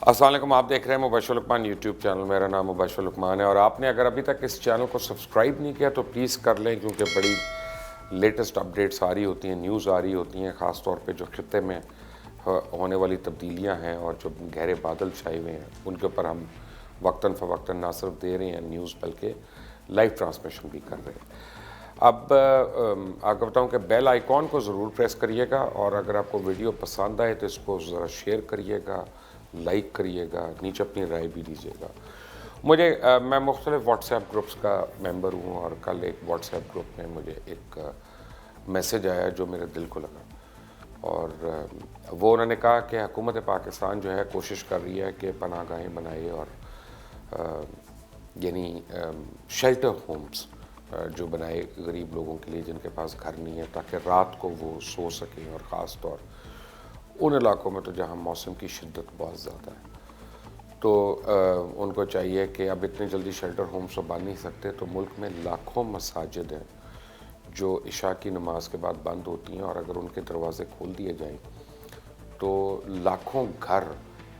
السلام علیکم، آپ دیکھ رہے ہیں مبشر لکمان یوٹیوب چینل. میرا نام مبشر لکمان ہے اور آپ نے اگر ابھی تک اس چینل کو سبسکرائب نہیں کیا تو پلیز کر لیں، کیونکہ بڑی لیٹسٹ اپڈیٹس آ رہی ہوتی ہیں، نیوز آ رہی ہوتی ہیں، خاص طور پہ جو خطے میں ہونے والی تبدیلیاں ہیں اور جو گہرے بادل چھائے ہوئے ہیں ان کے اوپر ہم وقتاً فوقتاً نہ صرف دے رہے ہیں نیوز بلکہ لائیو ٹرانسمیشن بھی کر رہے ہیں. اب آپ کو بتاؤں کہ بیل آئیکن کو ضرور پریس کریے گا، اور اگر آپ کو ویڈیو پسند آئے تو اس کو ذرا شیئر کریے گا، لائک کریے گا، نیچے اپنی رائے بھی دیجیے گا. میں مختلف واٹس ایپ گروپس کا ممبر ہوں، اور کل ایک واٹس ایپ گروپ میں مجھے ایک میسج آیا جو میرے دل کو لگا، اور وہ انہوں نے کہا کہ حکومت پاکستان جو ہے کوشش کر رہی ہے کہ پناہ گاہیں بنائے اور یعنی شیلٹر ہومز جو بنائے غریب لوگوں کے لیے جن کے پاس گھر نہیں ہے، تاکہ رات کو وہ سو سکیں، اور خاص طور ان علاقوں میں تو جہاں موسم کی شدت بہت زیادہ ہے. تو ان کو چاہیے کہ اب اتنی جلدی شیلٹر ہومز تو بن نہیں سکتے، تو ملک میں لاکھوں مساجد ہیں جو عشاء کی نماز کے بعد بند ہوتی ہیں، اور اگر ان کے دروازے کھول دیے جائیں تو لاکھوں گھر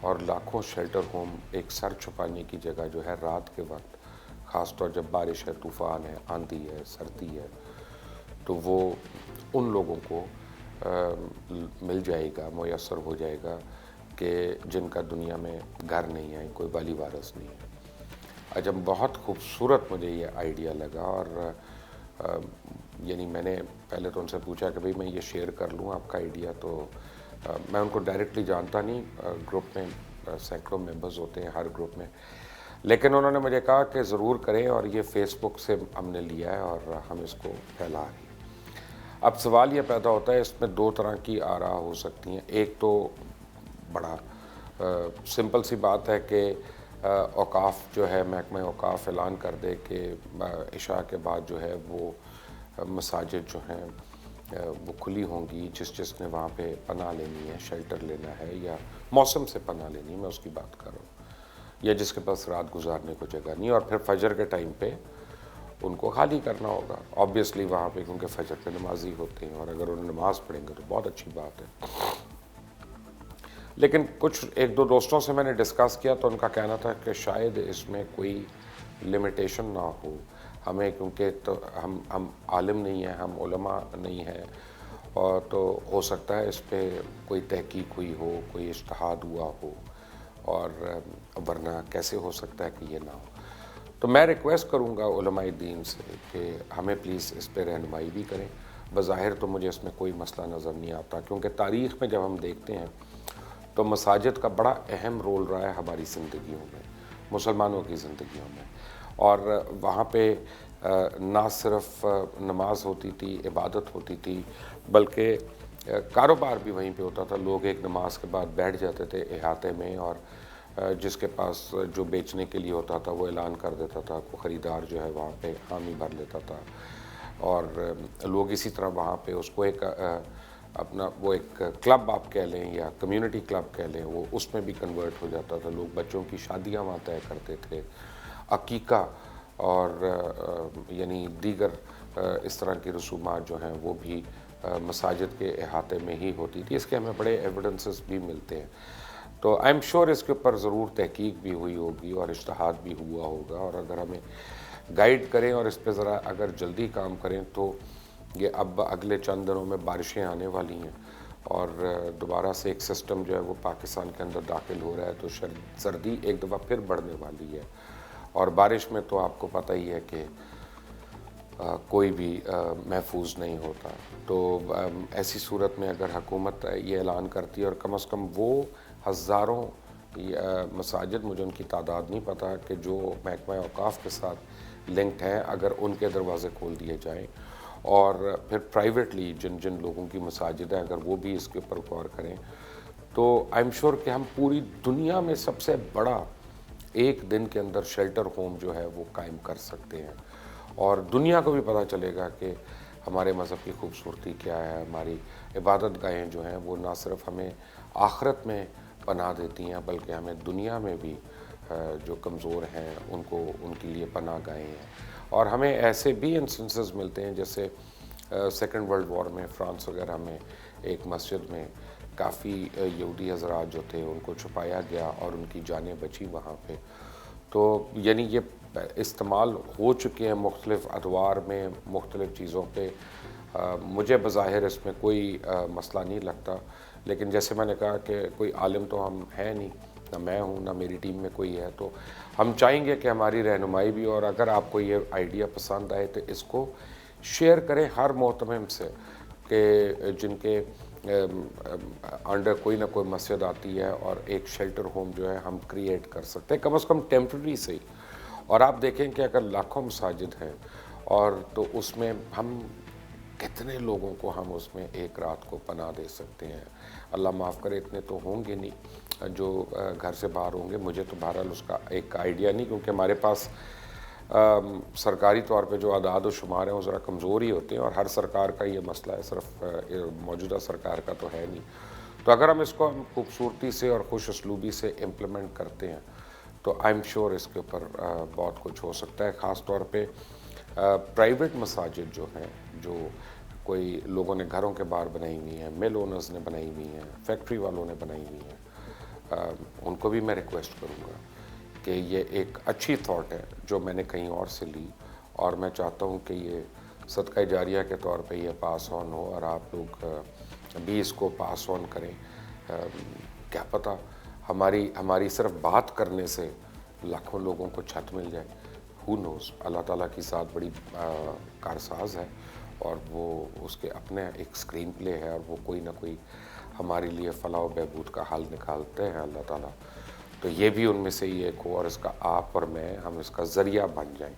اور لاکھوں شیلٹر ہوم ایک سر چھپانے کی جگہ جو ہے رات کے وقت، خاص طور جب بارش ہے، طوفان ہے، آندھی ہے، سردی ہے، تو وہ ان لوگوں کو مل جائے گا، میسر ہو جائے گا کہ جن کا دنیا میں گھر نہیں ہے، کوئی والی وارث نہیں ہے. جب بہت خوبصورت مجھے یہ آئیڈیا لگا، اور یعنی میں نے پہلے تو ان سے پوچھا کہ بھئی میں یہ شیئر کر لوں آپ کا آئیڈیا. تو میں ان کو ڈائریکٹلی جانتا نہیں، گروپ میں سینکڑوں ممبرز ہوتے ہیں ہر گروپ میں، لیکن انہوں نے مجھے کہا کہ ضرور کریں، اور یہ فیس بک سے ہم نے لیا ہے اور ہم اس کو پھیلا رہے ہیں. اب سوال یہ پیدا ہوتا ہے، اس میں دو طرح کی آراء ہو سکتی ہیں. ایک تو بڑا سمپل سی بات ہے کہ اوقاف جو ہے، محکمہ اوقاف اعلان کر دے کہ عشاء کے بعد جو ہے وہ مساجد جو ہیں وہ کھلی ہوں گی. جس نے وہاں پہ پناہ لینی ہے، شیلٹر لینا ہے، یا موسم سے پناہ لینی ہے، میں اس کی بات کر رہا ہوں، یا جس کے پاس رات گزارنے کو جگہ نہیں، اور پھر فجر کے ٹائم پہ ان کو خالی کرنا ہوگا آبویسلی وہاں پہ، کیونکہ فجر کے نمازی ہوتے ہیں، اور اگر انہوں نماز پڑھیں گے تو بہت اچھی بات ہے. لیکن کچھ ایک دو دوستوں سے میں نے ڈسکس کیا تو ان کا کہنا تھا کہ شاید اس میں کوئی لمیٹیشن نہ ہو ہمیں، کیونکہ تو ہم عالم نہیں ہیں، ہم علماء نہیں ہیں، اور تو ہو سکتا ہے اس پہ کوئی تحقیق ہوئی ہو، کوئی اجتہاد ہوا ہو، اور ورنہ کیسے ہو سکتا ہے کہ یہ نہ ہو. تو میں ریکویسٹ کروں گا علماء دین سے کہ ہمیں پلیز اس پہ رہنمائی بھی کریں. بظاہر تو مجھے اس میں کوئی مسئلہ نظر نہیں آتا، کیونکہ تاریخ میں جب ہم دیکھتے ہیں تو مساجد کا بڑا اہم رول رہا ہے ہماری زندگیوں میں، مسلمانوں کی زندگیوں میں. اور وہاں پہ نہ صرف نماز ہوتی تھی، عبادت ہوتی تھی، بلکہ کاروبار بھی وہیں پہ ہوتا تھا. لوگ ایک نماز کے بعد بیٹھ جاتے تھے احاطے میں، اور جس کے پاس جو بیچنے کے لیے ہوتا تھا وہ اعلان کر دیتا تھا، کوئی خریدار جو ہے وہاں پہ حامی بھر لیتا تھا، اور لوگ اسی طرح وہاں پہ اس کو ایک اپنا وہ ایک کلب آپ کہہ لیں یا کمیونٹی کلب کہہ لیں، وہ اس میں بھی کنورٹ ہو جاتا تھا. لوگ بچوں کی شادیاں وہاں طے کرتے تھے، عقیقہ اور یعنی دیگر اس طرح کی رسومات جو ہیں وہ بھی مساجد کے احاطے میں ہی ہوتی تھی. اس کے ہمیں بڑے ایویڈنسز بھی ملتے ہیں. تو آئی ایم شیور اس کے اوپر ضرور تحقیق بھی ہوئی ہوگی اور اجتہاد بھی ہوا ہوگا، اور اگر ہمیں گائیڈ کریں اور اس پہ ذرا اگر جلدی کام کریں تو یہ اب اگلے چند دنوں میں بارشیں آنے والی ہیں، اور دوبارہ سے ایک سسٹم جو ہے وہ پاکستان کے اندر داخل ہو رہا ہے، تو سردی ایک دفعہ پھر بڑھنے والی ہے. اور بارش میں تو آپ کو پتہ ہی ہے کہ کوئی بھی محفوظ نہیں ہوتا. تو ایسی صورت میں اگر حکومت یہ اعلان کرتی ہے، اور کم از کم وہ ہزاروں مساجد، مجھے ان کی تعداد نہیں پتہ، کہ جو محکمہ اوقاف کے ساتھ لنکڈ ہیں، اگر ان کے دروازے کھول دیے جائیں، اور پھر پرائیویٹلی جن لوگوں کی مساجد ہیں اگر وہ بھی اس کے اوپر غور کریں، تو آئی ایم شیور کہ ہم پوری دنیا میں سب سے بڑا ایک دن کے اندر شیلٹر ہوم جو ہے وہ قائم کر سکتے ہیں. اور دنیا کو بھی پتہ چلے گا کہ ہمارے مذہب کی خوبصورتی کیا ہے. ہماری عبادت گاہیں جو ہیں وہ نہ صرف ہمیں آخرت میں پناہ دیتی ہیں، بلکہ ہمیں دنیا میں بھی جو کمزور ہیں ان کے لیے پناہ گاہیں ہیں. اور ہمیں ایسے بھی انسٹنسز ملتے ہیں، جیسے سیکنڈ ورلڈ وار میں فرانس وغیرہ میں ایک مسجد میں کافی یہودی حضرات جو تھے ان کو چھپایا گیا اور ان کی جانیں بچی وہاں پہ. تو یعنی یہ استعمال ہو چکے ہیں مختلف ادوار میں, مختلف چیزوں پہ. مجھے بظاہر اس میں کوئی مسئلہ نہیں لگتا, لیکن جیسے میں نے کہا کہ کوئی عالم تو ہم ہیں نہیں, نہ میں ہوں نہ میری ٹیم میں کوئی ہے, تو ہم چاہیں گے کہ ہماری رہنمائی بھی, اور اگر آپ کو یہ آئیڈیا پسند آئے تو اس کو شیئر کریں ہر محتمم سے کہ جن کے انڈر کوئی نہ کوئی مسجد آتی ہے, اور ایک شیلٹر ہوم جو ہے ہم کریٹ کر سکتے ہیں کم از کم ٹیمپرری سے ہی. اور آپ دیکھیں کہ اگر لاکھوں مساجد ہیں اور تو اس میں ہم کتنے لوگوں کو ہم اس میں ایک رات کو پناہ دے سکتے ہیں. اللہ معاف کرے اتنے تو ہوں گے نہیں جو گھر سے باہر ہوں گے. مجھے تو بہرحال اس کا ایک آئیڈیا نہیں, کیونکہ ہمارے پاس سرکاری طور پہ جو اعداد و شمار ہیں وہ ذرا کمزور ہی ہوتے ہیں, اور ہر سرکار کا یہ مسئلہ ہے, صرف موجودہ سرکار کا تو ہے نہیں. تو اگر ہم اس کو خوبصورتی سے اور خوش اسلوبی سے امپلیمنٹ کرتے ہیں تو آئی ایم شیور اس کے اوپر بہت کچھ ہو سکتا ہے. خاص طور پہ پرائیویٹ مساجد جو ہیں, جو کوئی لوگوں نے گھروں کے باہر بنائی ہوئی ہیں, مل اونرز نے بنائی ہوئی ہیں, فیکٹری والوں نے بنائی ہوئی ہیں, ان کو بھی میں ریکویسٹ کروں گا کہ یہ ایک اچھی تھاٹ ہے جو میں نے کہیں اور سے لی, اور میں چاہتا ہوں کہ یہ صدقہ جاریہ کے طور پہ یہ پاس آن ہو, اور آپ لوگ بھی اس کو پاس آن کریں. کیا پتہ ہماری صرف بات کرنے سے لاکھوں لوگوں کو چھت مل جائے. ہو نوز, اللہ تعالیٰ کی ذات بڑی کارساز ہے, اور وہ اس کے اپنے ایک اسکرین پلے ہے, اور وہ کوئی نہ کوئی ہمارے لیے فلاح و بہبود کا حل نکالتے ہیں اللہ تعالیٰ. تو یہ بھی ان میں سے ہی ایک ہو, اور اس کا آپ اور میں ہم اس کا ذریعہ بن جائیں.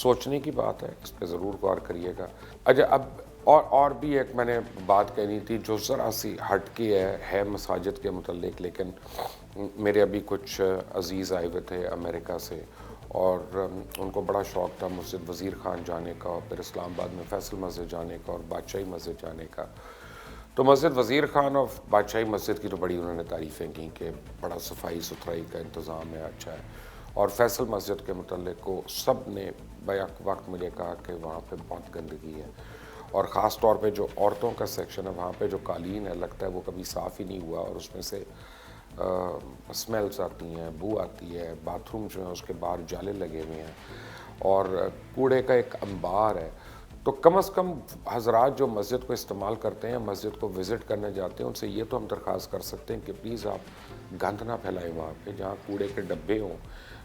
سوچنے کی بات ہے, اس پہ ضرور غور کریے گا. اچھا, اب اور بھی ایک میں نے بات کہنی تھی جو ذرا سی ہٹ کے ہے مساجد کے متعلق, لیکن میرے ابھی کچھ عزیز آئے ہوئے تھے امریکہ سے, اور ان کو بڑا شوق تھا مسجد وزیر خان جانے کا, اور پھر اسلام آباد میں فیصل مسجد جانے کا, اور بادشاہی مسجد جانے کا. تو مسجد وزیر خان اور بادشاہی مسجد کی تو بڑی انہوں نے تعریفیں کی کہ بڑا صفائی ستھرائی کا انتظام ہے, اچھا ہے. اور فیصل مسجد کے متعلق کو سب نے بیک وقت مجھے کہا کہ وہاں پہ بہت گندگی ہے, اور خاص طور پہ جو عورتوں کا سیکشن ہے وہاں پہ جو قالین ہے لگتا ہے وہ کبھی صاف ہی نہیں ہوا, اور اس میں سے اسمیلز آتی ہیں, بو آتی ہے. باتھ روم جو ہیں اس کے باہر جالے لگے ہوئے ہیں, اور کوڑے کا ایک انبار ہے. تو کم از کم حضرات جو مسجد کو استعمال کرتے ہیں, مسجد کو وزٹ کرنے جاتے ہیں, ان سے یہ تو ہم درخواست کر سکتے ہیں کہ پلیز آپ گند نہ پھیلائیں وہاں پہ. جہاں کوڑے کے ڈبے ہوں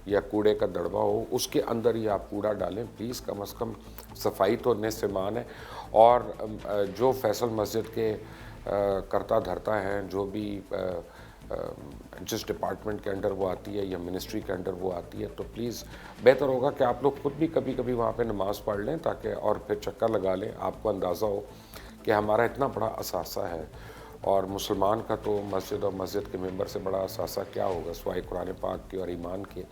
یا کوڑے کا دڑبا ہو اس کے اندر ہی آپ کوڑا ڈالیں پلیز. کم از کم صفائی تو نصف ایمان ہے. اور جو فیصل مسجد کے کرتا دھرتا ہے, جو بھی جس ڈپارٹمنٹ کے انڈر وہ آتی ہے یا منسٹری کے انڈر وہ آتی ہے, تو پلیز بہتر ہوگا کہ آپ لوگ خود بھی کبھی کبھی وہاں پہ نماز پڑھ لیں, تاکہ اور پھر چکر لگا لیں, آپ کو اندازہ ہو کہ ہمارا اتنا بڑا اثاثہ ہے. اور مسلمان کا تو مسجد اور مسجد کے ممبر سے بڑا اثاثہ کیا ہوگا سوائے قرآن پاک کے اور ایمان کے.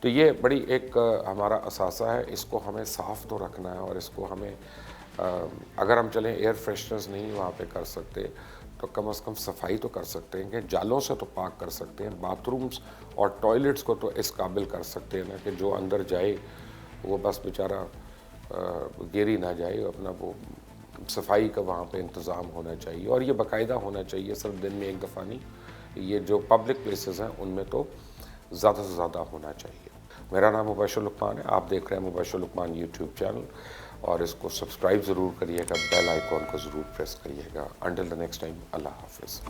تو یہ بڑی ایک ہمارا اثاثہ ہے, اس کو ہمیں صاف تو رکھنا ہے, اور اس کو ہمیں اگر ہم چلیں ایئر فریشنرز نہیں وہاں پہ کر سکتے تو کم از کم صفائی تو کر سکتے ہیں, کہ جالوں سے تو پاک کر سکتے ہیں. باتھ رومز اور ٹوائلٹس کو تو اس قابل کر سکتے ہیں نا کہ جو اندر جائے وہ بس بیچارہ گیری نہ جائے, اپنا وہ صفائی کا وہاں پہ انتظام ہونا چاہیے, اور یہ باقاعدہ ہونا چاہیے, صرف دن میں ایک دفعہ نہیں. یہ جو پبلک پلیسز ہیں ان میں تو زیادہ سے زیادہ ہونا چاہیے. میرا نام مبشر لقمان ہے, آپ دیکھ رہے ہیں مبشر لقمان یوٹیوب چینل, اور اس کو سبسکرائب ضرور کریے گا, بیل آئیکن کو ضرور پریس کریے گا. انٹل دی نیکسٹ ٹائم, اللہ حافظ.